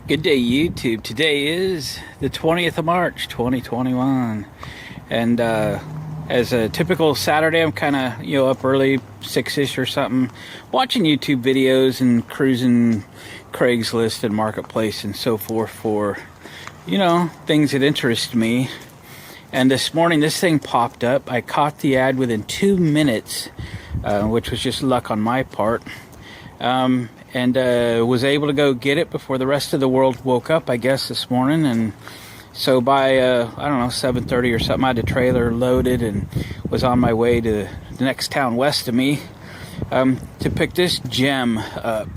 Good day, YouTube. Today is the 20th of March, 2021. And as a typical Saturday, I'm kind of, up early, 6-ish or something, watching YouTube videos and cruising Craigslist and Marketplace and so forth for, things that interest me. And this morning, this thing popped up. I caught the ad within 2 minutes, which was just luck on my part. And was able to go get it before the rest of the world woke up, I guess, this morning. And so by, 7:30 or something, I had the trailer loaded and was on my way to the next town west of me to pick this gem up.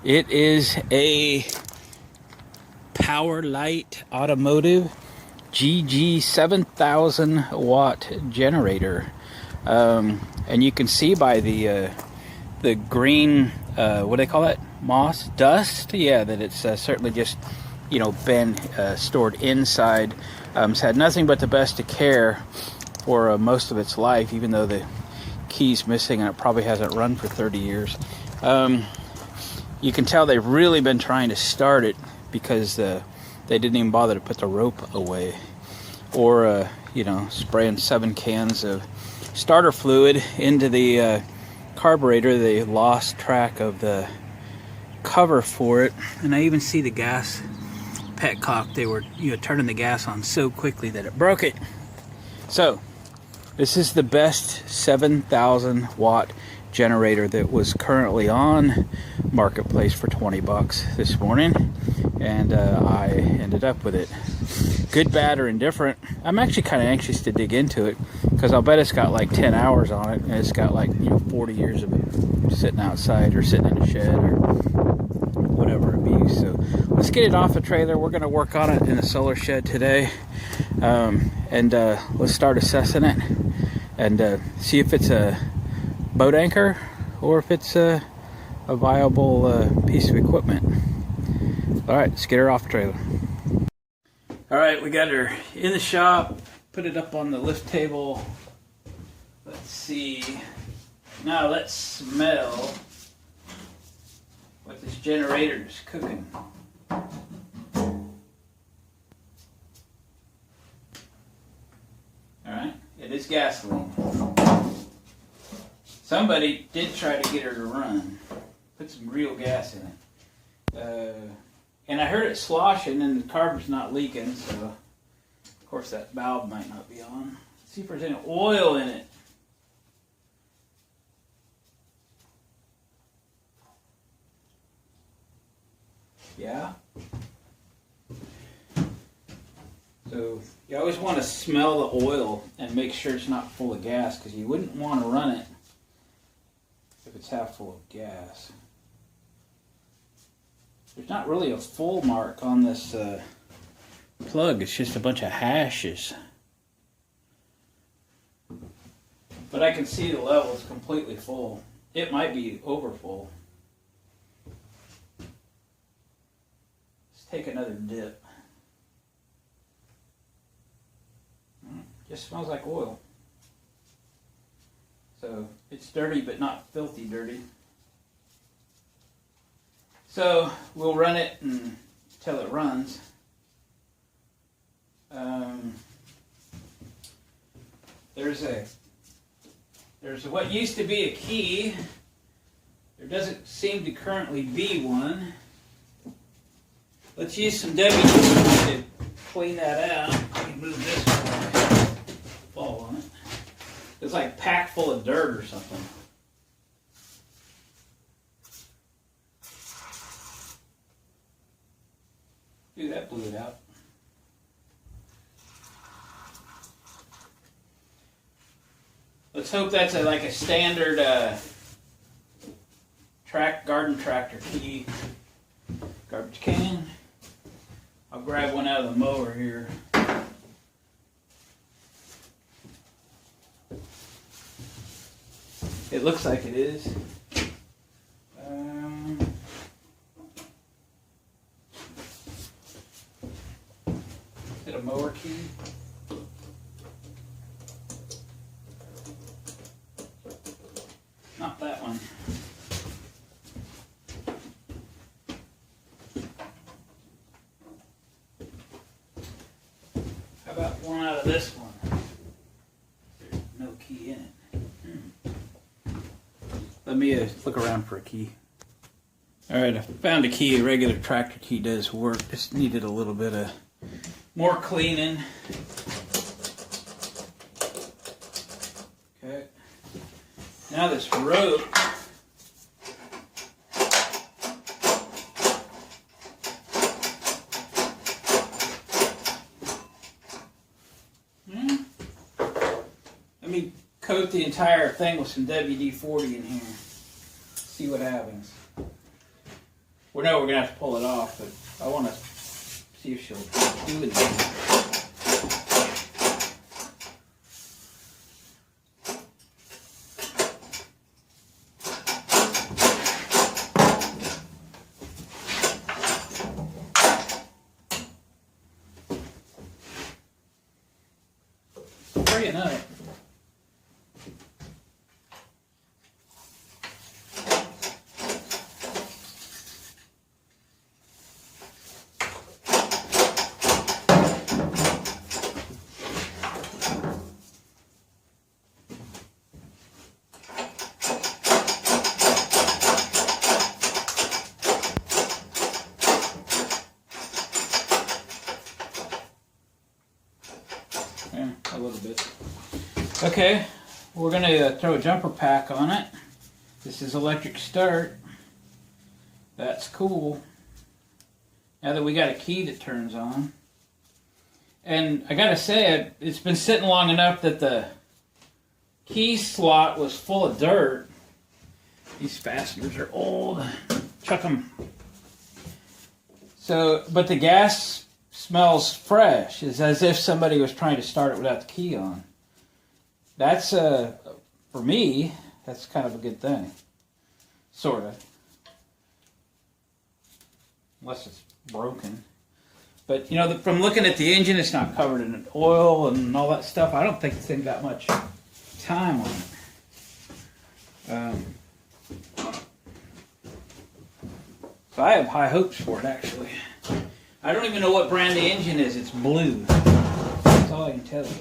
It is a Power Light Automotive GG 7,000 watt generator. And you can see by the green, what do they call that? Moss? Dust? Yeah, that it's certainly just, been stored inside. It's had nothing but the best of care for most of its life, even though the key's missing and it probably hasn't run for 30 years. You can tell they've really been trying to start it because they didn't even bother to put the rope away. Or, spraying 7 cans of starter fluid into the carburetor. They lost track of the cover for it, and I even see the gas petcock. They were turning the gas on so quickly that it broke it. So this is the best 7,000 watt generator that was currently on Marketplace for 20 bucks this morning, and I ended up with it. Good, bad, or indifferent. I'm actually kind of anxious to dig into it because I'll bet it's got like 10 hours on it, and it's got like 40 years of it sitting outside or sitting in a shed or whatever it be. So let's get it off the trailer. We're going to work on it in a solar shed today, and let's start assessing it and see if it's a boat anchor or if it's a viable piece of equipment. All right, let's get her off the trailer. All right, we got her in the shop, put it up on the lift table. Let's see. Now let's smell what this generator is cooking. All right, it is gasoline. Somebody did try to get her to run. Put some real gas in it. And I heard it sloshing and the carburetor's not leaking, so of course that valve might not be on. Let's see if there's any oil in it. Yeah. So you always want to smell the oil and make sure it's not full of gas, because you wouldn't want to run it if it's half full of gas. There's not really a full mark on this plug. It's just a bunch of hashes. But I can see the level is completely full. It might be over full. Let's take another dip. Just smells like oil. So it's dirty, but not filthy dirty. So we'll run it until it runs. There's what used to be a key. There doesn't seem to currently be one. Let's use some WD to clean that out. I can move this one. Fall on it. It's like packed full of dirt or something. Dude, that blew it out. Let's hope that's like a standard garden tractor key. Garbage can. I'll grab one out of the mower here. It looks like it is. Is it a mower key? Not that one. one out of this one. There's no key in it. Let me look around for a key. Alright, I found a key. A regular tractor key does work. Just needed a little bit of more cleaning. Okay. Now this rope. Let me coat the entire thing with some WD-40 in here. See what happens. We know we're going to have to pull it off, but I want to see if she'll do it again. Spraying up. Yeah, a little bit. Okay, we're going to throw a jumper pack on it. This is electric start. That's cool. Now that we got a key that turns on. And I gotta say, it's been sitting long enough that the key slot was full of dirt. These fasteners are old. Chuck them. So, but the gas smells fresh. It's as if somebody was trying to start it without the key on. That's, for me, that's kind of a good thing. Sort of. Unless it's broken. But, you know, from looking at the engine, it's not covered in oil and all that stuff. I don't think it's got much time on it. So I have high hopes for it, actually. I don't even know what brand the engine is. It's blue. That's all I can tell you.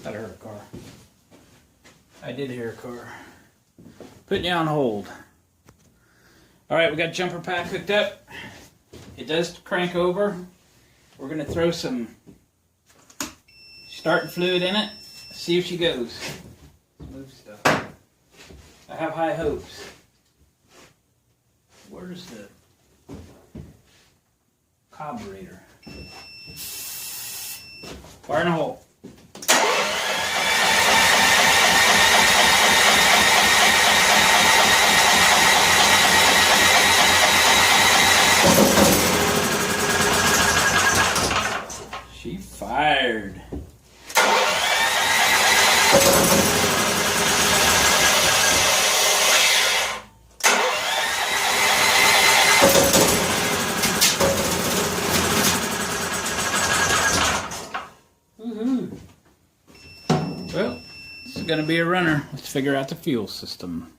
I heard a car. I did hear a car. Putting you on hold. Alright, we got jumper pack hooked up. It does crank over. We're going to throw some starting fluid in it. See if she goes. Smooth stuff. I have high hopes. Where's the carburetor? Fire in a hole. She fired. Woohoo. Well, this is going to be a runner. Let's figure out the fuel system.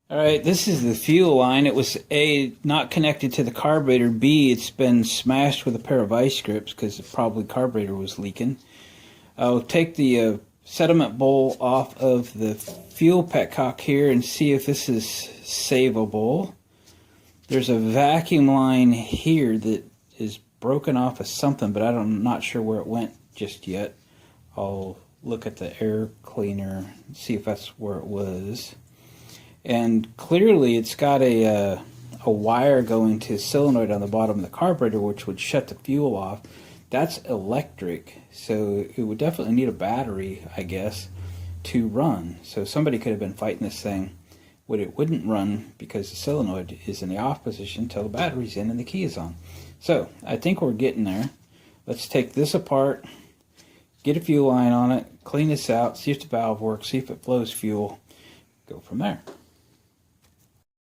Alright, this is the fuel line. It was A, not connected to the carburetor. B, it's been smashed with a pair of vice grips because probably the carburetor was leaking. I'll take the sediment bowl off of the fuel petcock here and see if this is savable. There's a vacuum line here that is broken off of something, but I'm not sure where it went just yet. I'll look at the air cleaner and see if that's where it was. And clearly it's got a wire going to a solenoid on the bottom of the carburetor, which would shut the fuel off. That's electric, so it would definitely need a battery, I guess, to run. So somebody could have been fighting this thing, but it wouldn't run because the solenoid is in the off position until the battery's in and the key is on. So I think we're getting there. Let's take this apart, get a fuel line on it, clean this out, see if the valve works, see if it flows fuel, go from there.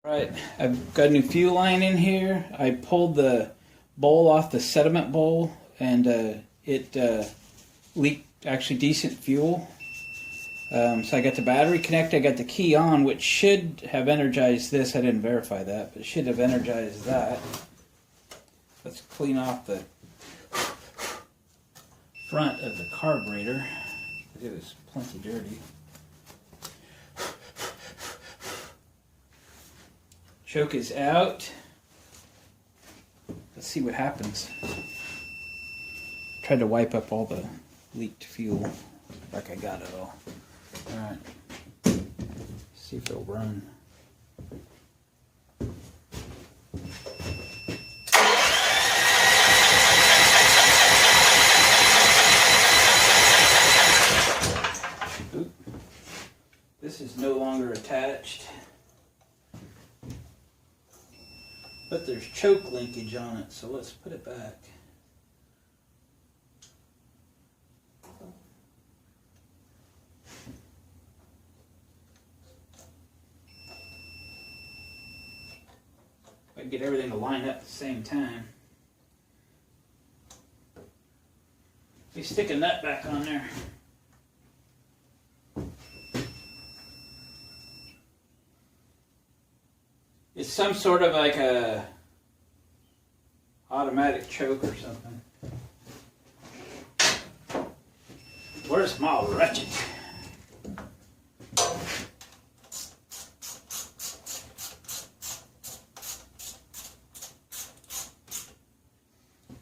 Right, I've got a new fuel line in here. I pulled the bowl off the sediment bowl and it leaked actually decent fuel. So I got the battery connected, I got the key on, which should have energized this. I didn't verify that, but it should have energized that. Let's clean off the front of the carburetor. It was plenty dirty. Choke is out. Let's see what happens. Tried to wipe up all the leaked fuel. Like I got it all. Alright. See if it'll run. Oop. This is no longer attached. But there's choke linkage on it, so let's put it back. I can get everything to line up at the same time. We stick a nut back on there. It's some sort of like a automatic choke or something. Where's my ratchet?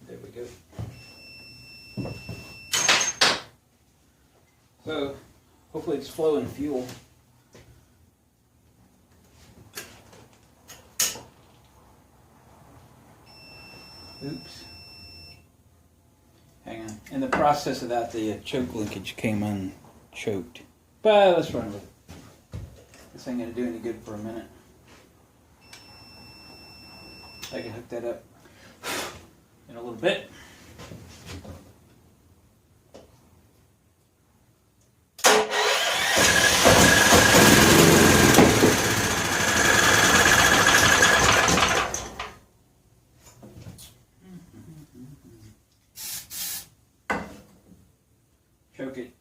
There we go. So hopefully it's flowing fuel. Oops. Hang on. In the process of that, the choke linkage came unchoked. But let's run with it. This ain't going to do any good for a minute. I can hook that up in a little bit. Choke it.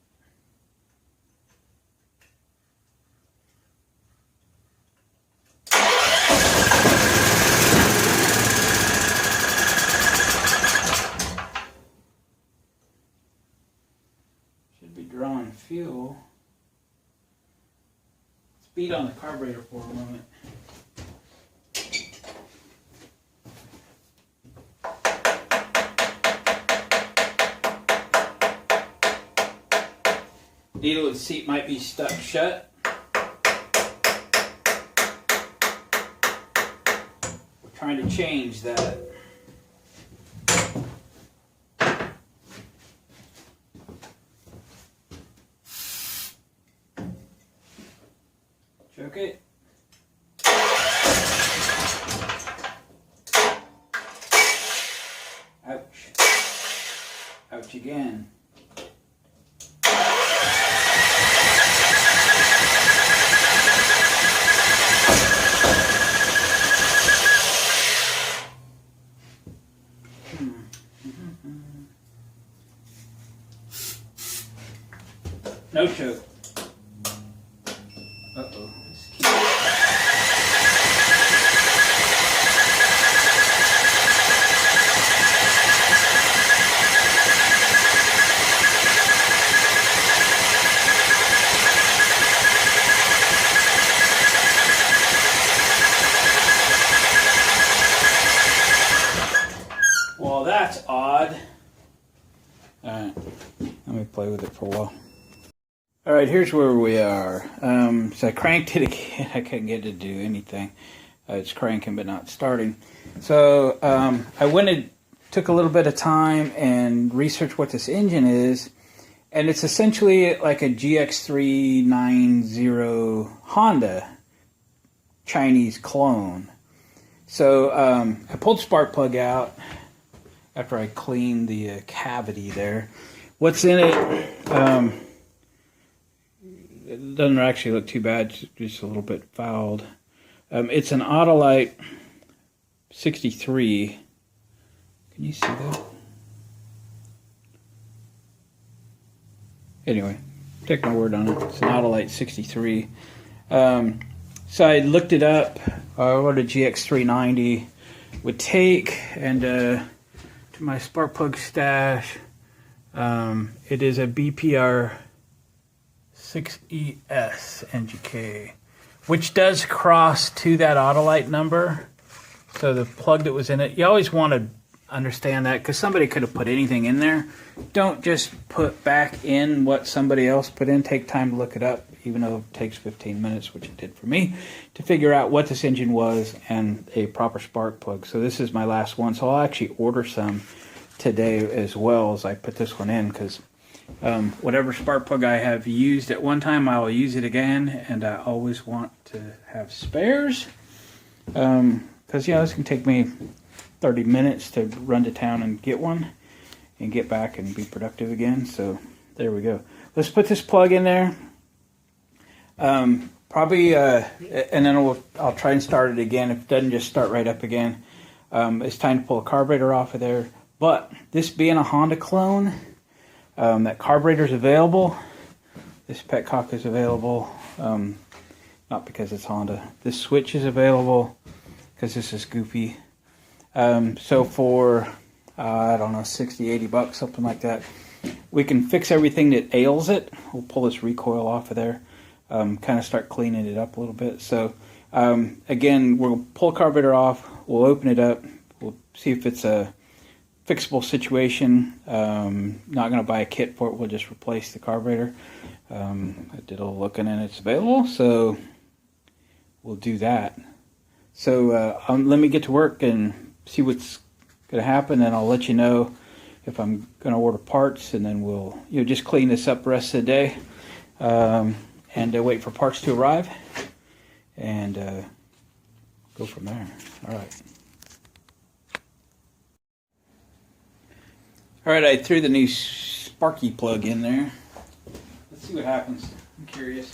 Should be drawing fuel. Let's beat on the carburetor for a moment. Needle and seat might be stuck shut. We're trying to change that. Choke it. Ouch. Ouch again. No choke. Uh-oh. Well, that's odd. Alright, let me play with it for a while. Alright, here's where we are. So I cranked it again. I couldn't get it to do anything. It's cranking but not starting. So I went and took a little bit of time and researched what this engine is. And it's essentially like a GX390 Honda Chinese clone. So I pulled the spark plug out after I cleaned the cavity there. What's in it? It doesn't actually look too bad, it's just a little bit fouled. It's an Autolite 63. Can you see that? Anyway, take my word on it. It's an Autolite 63. So I looked it up. I ordered a GX390. would take. And to my spark plug stash, it is a BPR 6ES NGK, which does cross to that Autolite number. So the plug that was in it, you always want to understand that, because somebody could have put anything in there. Don't just put back in what somebody else put in. Take time to look it up, even though it takes 15 minutes, which it did for me, to figure out what this engine was and a proper spark plug. So this is my last one, so I'll actually order some today as well as I put this one in, because whatever spark plug I have used at one time, I will use it again, and I always want to have spares, because this can take me 30 minutes to run to town and get one and get back and be productive again. So there we go. Let's put this plug in there, probably and then I'll try and start it again. If it doesn't just start right up again, it's time to pull a carburetor off of there. But this being a Honda clone, that carburetor is available. This petcock is available, not because it's Honda. This switch is available because this is goofy. So for, I don't know, 60, 80 bucks, something like that, we can fix everything that ails it. We'll pull this recoil off of there, kind of start cleaning it up a little bit. So again, we'll pull the carburetor off, we'll open it up, we'll see if it's a fixable situation. Not going to buy a kit for it, we'll just replace the carburetor. I did a little looking and it's available, so we'll do that. So let me get to work and see what's going to happen, and I'll let you know if I'm going to order parts, and then we'll just clean this up the rest of the day, and wait for parts to arrive, and go from there. All right. All right, I threw the new Sparky plug in there. Let's see what happens. I'm curious.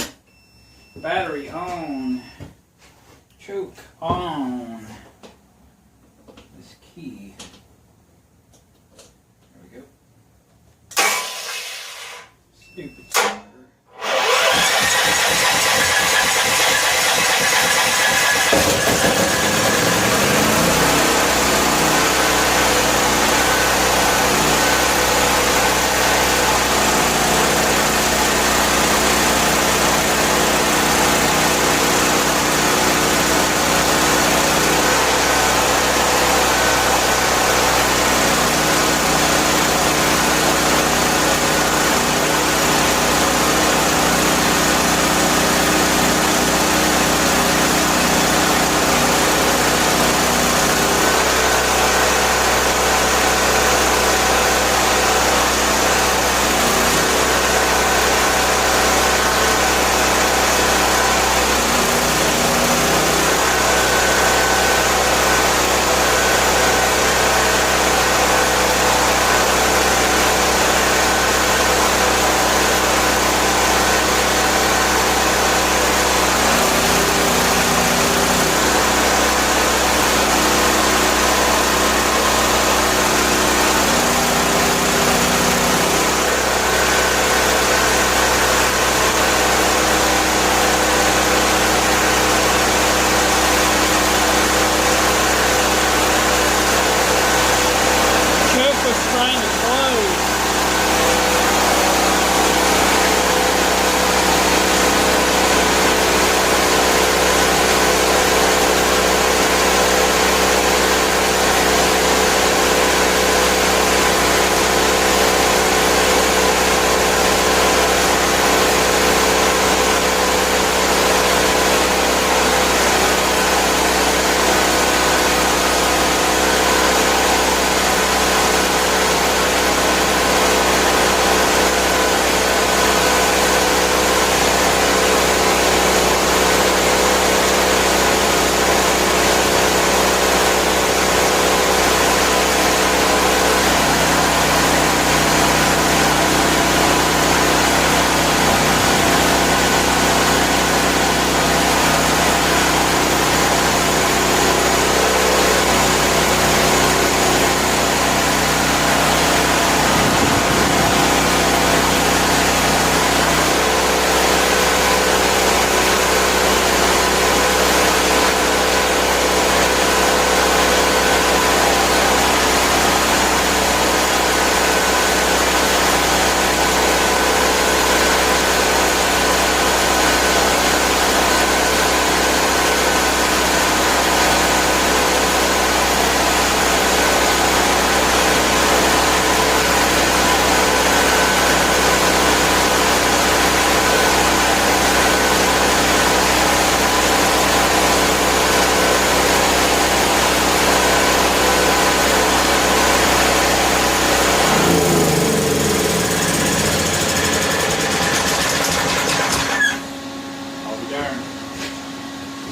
Battery on. Choke on. This key. There we go. Stupid starter.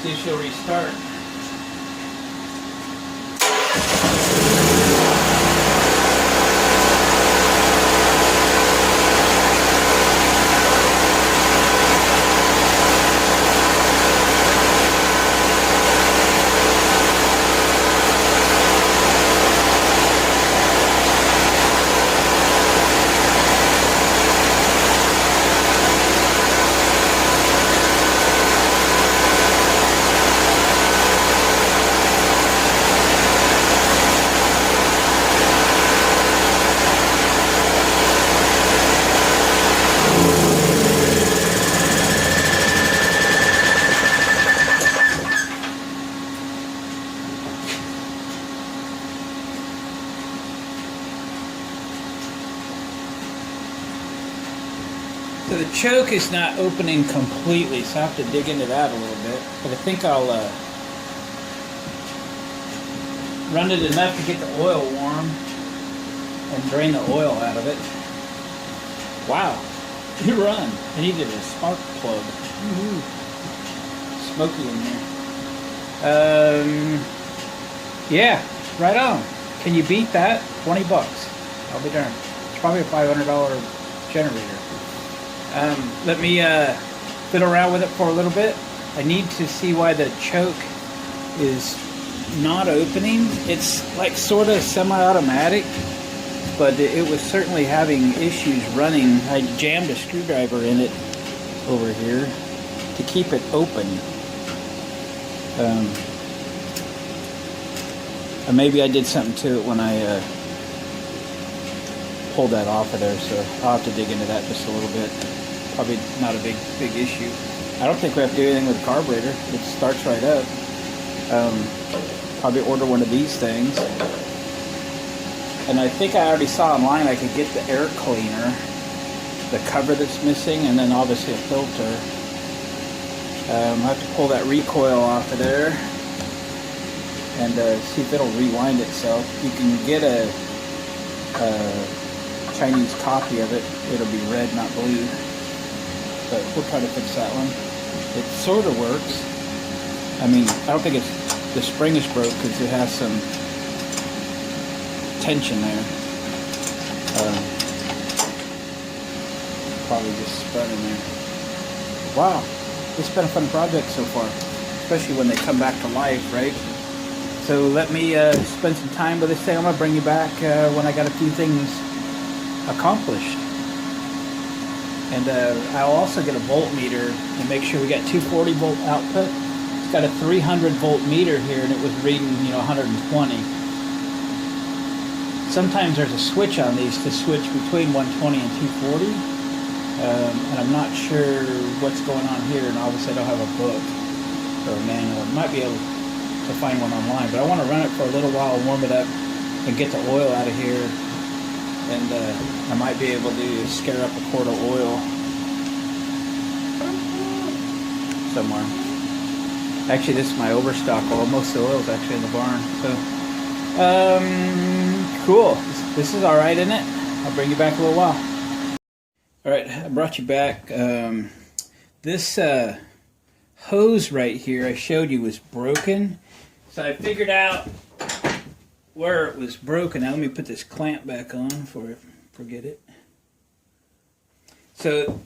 see if she'll restart. So the choke is not opening completely, so I have to dig into that a little bit. But I think I'll run it enough to get the oil warm and drain the oil out of it. Wow, it run. I needed a spark plug. Smoky in there. Yeah, right on. Can you beat that? 20 bucks. I'll be darned. It's probably a $500 generator. Let me fiddle around with it for a little bit. I need to see why the choke is not opening. It's like sort of semi-automatic, but it was certainly having issues running. I jammed a screwdriver in it over here to keep it open. And maybe I did something to it when I pulled that off of there, so I'll have to dig into that just a little bit. Probably not a big issue. I don't think we have to do anything with the carburetor. It starts right up. Probably order one of these things. And I think I already saw online I could get the air cleaner, the cover that's missing, and then obviously a filter. I have to pull that recoil off of there and see if it'll rewind itself. You can get a Chinese copy of it. It'll be red, not blue. But we'll try to fix that one. It sort of works. I mean, I don't think the spring is broke because it has some tension there. Probably just spun in there. Wow, it's been a fun project so far, especially when they come back to life, right? So let me spend some time with this thing. I'm gonna bring you back when I got a few things accomplished. And I'll also get a voltmeter and make sure we got 240 volt output. It's got a 300 volt meter here, and it was reading, 120. Sometimes there's a switch on these to switch between 120 and 240, and I'm not sure what's going on here. And obviously, I don't have a book or a manual. I might be able to find one online, but I want to run it for a little while, warm it up, and get the oil out of here. And I might be able to scare up a quart of oil somewhere. Actually, this is my overstock oil. Most of the oil is actually in the barn. So, cool. This is all right, isn't it? I'll bring you back a little while. All right, I brought you back. This hose right here I showed you was broken. So I figured out where it was broken. Now let me put this clamp back on before I forget it. So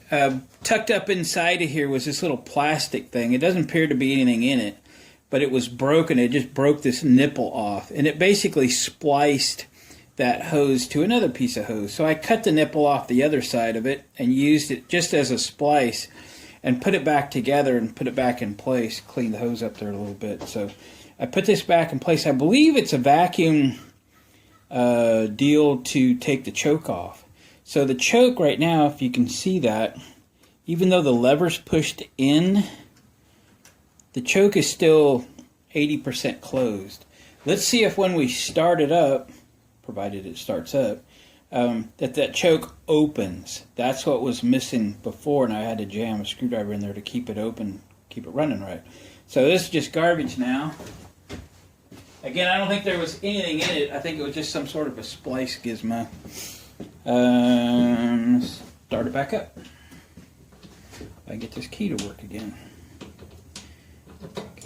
tucked up inside of here was this little plastic thing. It doesn't appear to be anything in it, but it was broken. It just broke this nipple off, and it basically spliced that hose to another piece of hose. So I cut the nipple off the other side of it and used it just as a splice and put it back together and put it back in place. Clean the hose up there a little bit. So I put this back in place. I believe it's a vacuum deal to take the choke off. So the choke right now, if you can see that, even though the lever's pushed in, the choke is still 80% closed. Let's see if when we start it up, provided it starts up, that choke opens. That's what was missing before, and I had to jam a screwdriver in there to keep it open, keep it running right. So this is just garbage now. Again, I don't think there was anything in it. I think it was just some sort of a splice gizmo. Start it back up. I get this key to work again.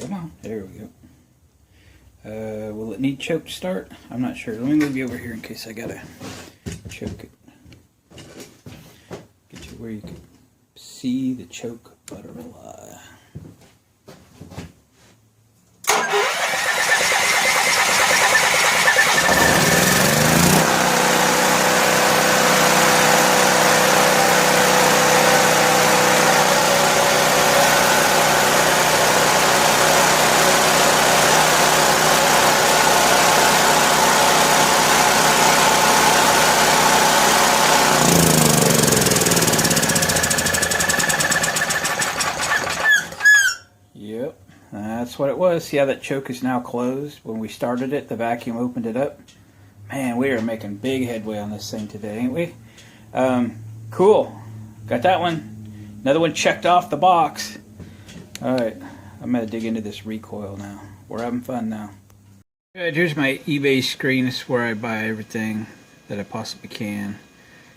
Come on, there we go. Will it need choke to start? I'm not sure. Let me move you over here in case I gotta choke it. Get you where you can see the choke butterfly. Yep, that's what it was. See how that choke is now closed? When we started it, the vacuum opened it up. Man, we are making big headway on this thing today, ain't we? Cool. Got that one. Another one checked off the box. Alright, I'm going to dig into this recoil now. We're having fun now. Alright, here's my eBay screen. This is where I buy everything that I possibly can.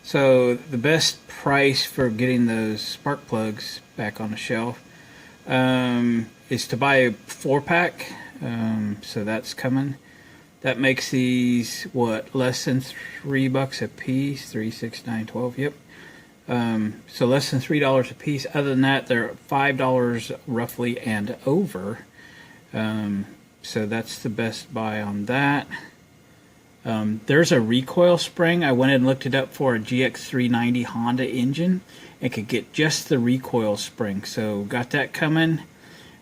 So, the best price for getting those spark plugs back on the shelf is to buy a 4-pack. So that's coming. That makes these, what, less than $3 a piece? 3, 6, 9, 12, yep. So less than $3 a piece. Other than that, they're $5 roughly and over. So that's the best buy on that. There's a recoil spring. I went and looked it up for a GX390 Honda engine and could get just the recoil spring. So got that coming.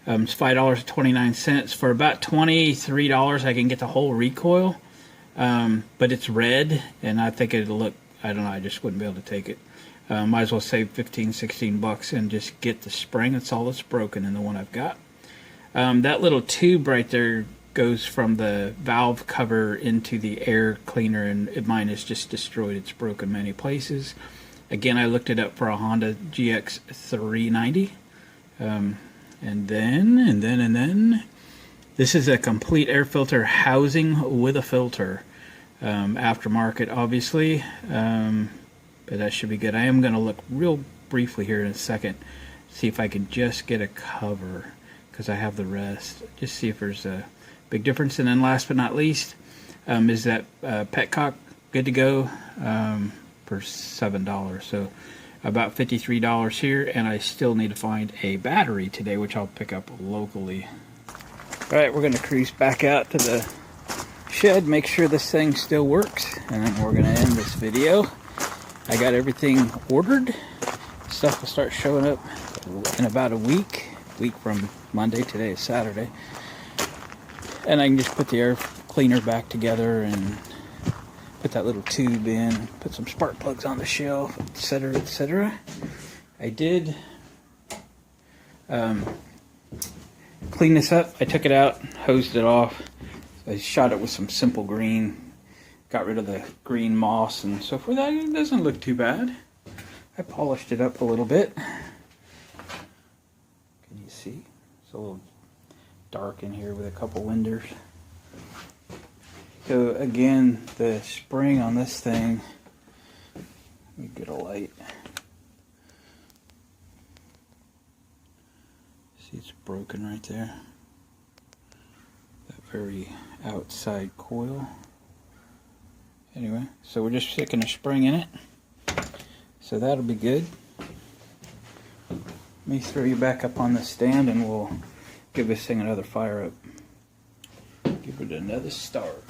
It's $5.29. For about $23 I can get the whole recoil. But it's red and I think it'll look, I don't know, I just wouldn't be able to take it. Might as well save 15, 16 bucks and just get the spring. That's all that's broken in the one I've got. That little tube right there goes from the valve cover into the air cleaner, and mine is just destroyed. It's broken many places. Again, I looked it up for a Honda GX390. And then this is a complete air filter housing with a filter. Aftermarket, obviously. But that should be good. I am going to look real briefly here in a second, see if I can just get a cover, because I have the rest. Just see if there's a big difference. And then last but not least, is that petcock good to go for $7. So about $53 here, and I still need to find a battery today, which I'll pick up locally. Alright, we're going to cruise back out to the shed, make sure this thing still works, and then we're going to end this video. I got everything ordered. Stuff will start showing up in about a week from Monday. Today is Saturday. And I can just put the air cleaner back together and put that little tube in, put some spark plugs on the shelf, etc., etc. I did clean this up. I took it out, hosed it off. I shot it with some simple green, got rid of the green moss and so forth. It doesn't look too bad. I polished it up a little bit. Can you see? It's a little dark in here with a couple windows. So again, the spring on this thing, let me get a light. See, it's broken right there. That very outside coil. Anyway, so we're just sticking a spring in it. So that'll be good. Let me throw you back up on the stand and we'll give this thing another fire up. Give it another start.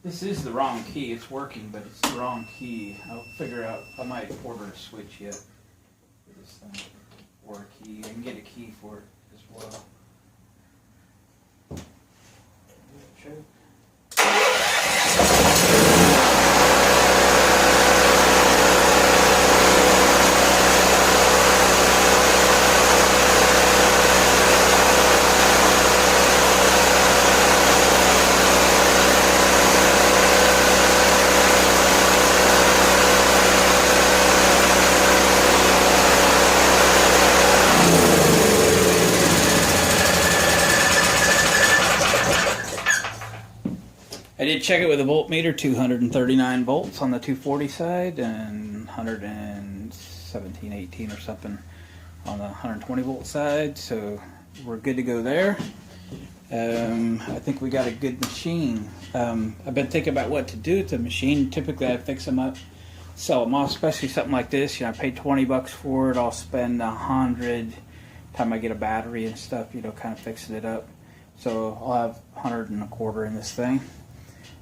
This is the wrong key. It's working, but it's the wrong key. I'll figure out. I might order a switch yet for this thing, or a key. I can get a key for it as well. I did check it with a voltmeter, 239 volts on the 240 side and 117, 18 or something on the 120 volt side, so we're good to go there. I think we got a good machine. I've been thinking about what to do with the machine. Typically I fix them up, sell them off, especially something like this. You know, I paid 20 bucks for it. I'll spend 100 time I get a battery and stuff, you know, kind of fixing it up. So I'll have 125 in this thing.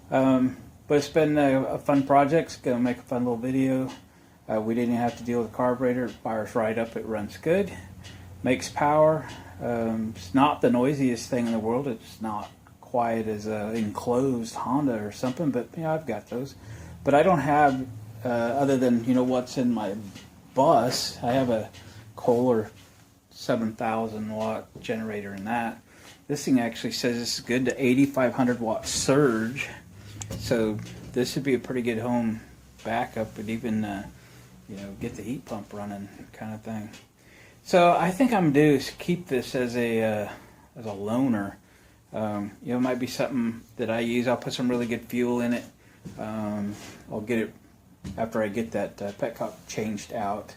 But it's been a fun project. It's going to make a fun little video. We didn't have to deal with the carburetor. It fires right up. It runs good. Makes power. It's not the noisiest thing in the world. It's not quiet as an enclosed Honda or something, but you know, I've got those. But I don't have, other than, you know, what's in my bus, I have a Kohler 7,000 watt generator in that. This thing actually says it's good to 8,500 watt surge. So this should be a pretty good home backup, but even you know, get the heat pump running kind of thing. So I think I'm due to keep this as a loaner. You know, it might be something that I use. I'll put some really good fuel in it. I'll get it after I get that petcock changed out.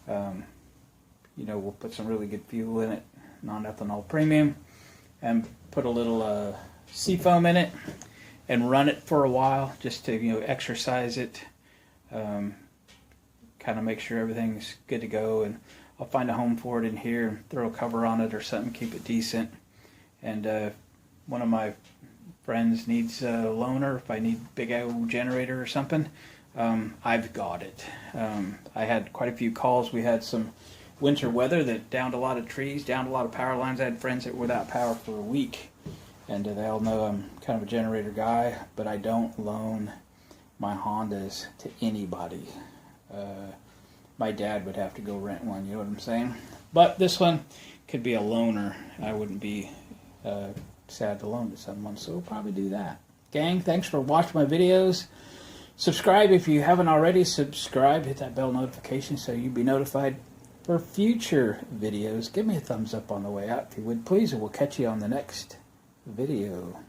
You know, we'll put some really good fuel in it, non-ethanol premium, and put a little seafoam in it and run it for a while just to, you know, exercise it, kind of make sure everything's good to go. And I'll find a home for it in here, throw a cover on it or something, keep it decent. And one of my friends needs a loaner, if I need a big old generator or something, I've got it. I had quite a few calls. We had some winter weather that downed a lot of trees, downed a lot of power lines. I had friends that were without power for a week. And they all know I'm kind of a generator guy, but I don't loan my Hondas to anybody. My dad would have to go rent one, you know what I'm saying? But this one could be a loaner. I wouldn't be sad to loan to someone, so we'll probably do that. Gang, thanks for watching my videos. Subscribe if you haven't already. Subscribe, hit that bell notification so you'll be notified for future videos. Give me a thumbs up on the way out if you would, please, and we'll catch you on the next video.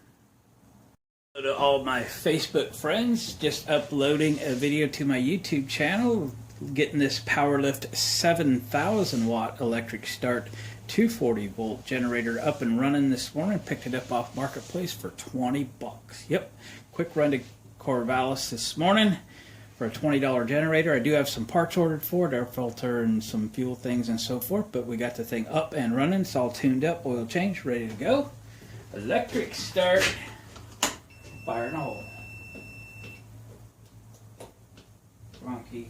To all my Facebook friends, just uploading a video to my YouTube channel, getting this PowerLift 7,000 watt electric start 240 volt generator up and running this morning. Picked it up off Marketplace for 20 bucks. Yep, quick run to Corvallis this morning for a $20 generator. I do have some parts ordered for it, air filter and some fuel things and so forth, but we got the thing up and running. It's all tuned up, oil change, ready to go. Electric start, fire in a hole. Come on, Key.